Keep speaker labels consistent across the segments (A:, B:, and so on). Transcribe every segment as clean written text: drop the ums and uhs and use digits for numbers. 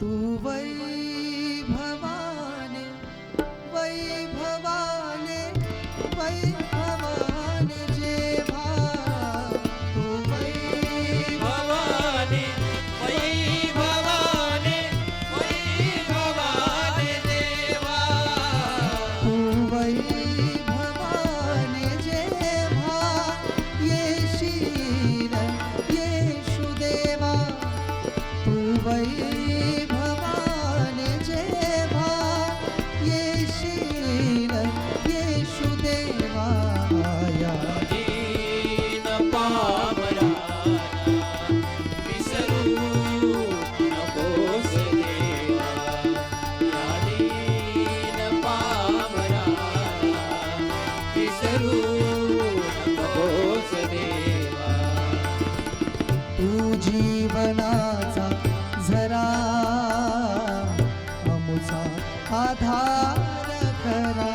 A: तू वैभवाने वैभवाने वैभवाने जेव्हा तू
B: भवाने वैभवाने वैभवाने देवा
A: तू वैभवाने जेव्हा येशील येशुदेवा तू वैभवाने जेव्हा येशील येशुदेवा या
B: दीन पामरा विसरू नकोस देवा या दीन पामरा विसरू नकोस देवा
A: तू जीवनाचा झरा अमुचा आधार खरा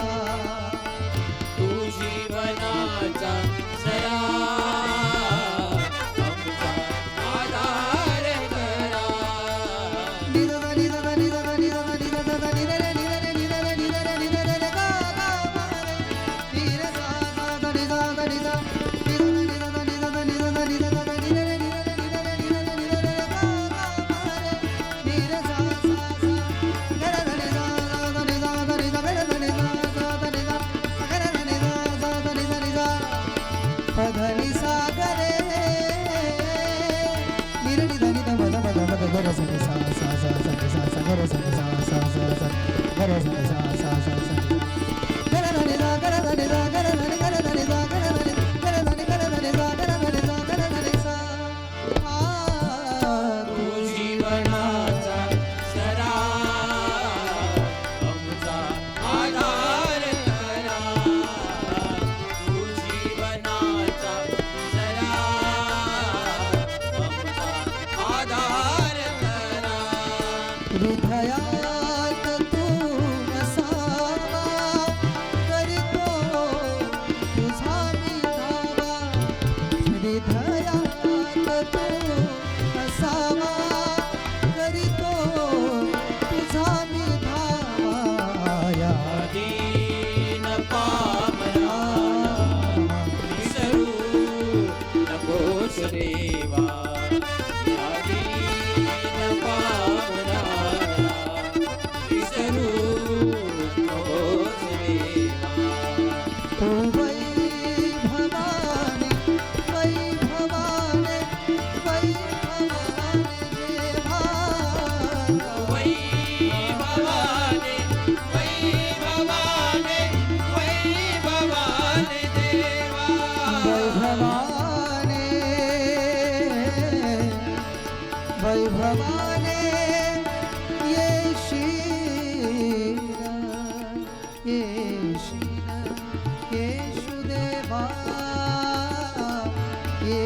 B: तू जीवनाचा सरा आमचा आधार करा
A: पधनी सागरे निरनि धनि ध मद मद मद गर सा सा सा सा सा सा सा गर सा सा सा सा सा गर सा सा सा सा सा गर धनि सा गर धनि सा गर धनि गर धनि सा गर धनि गर धनि गर धनि सा गर धनि सा गर धनि सा
B: तू जीवनाचा सरा आमचा आधार करा तू जीवनाचा सरा आमचा आधार करा
A: हृदयात तू असावा करीतो तुझा मी धावा हृदयात तू असावा करीतो तुझा मी धावा या
B: दीन पामरा विसरू नकोस देवा या दीन पामरा विसरू नकोस देवा
A: तू वैभवाने वैभवाने वैभवाने जेव्हा
B: वैभवाने वैभवाने वैभवाने देवा
A: वैभवाने वैभवाने येशील येशील येशुदेवा ये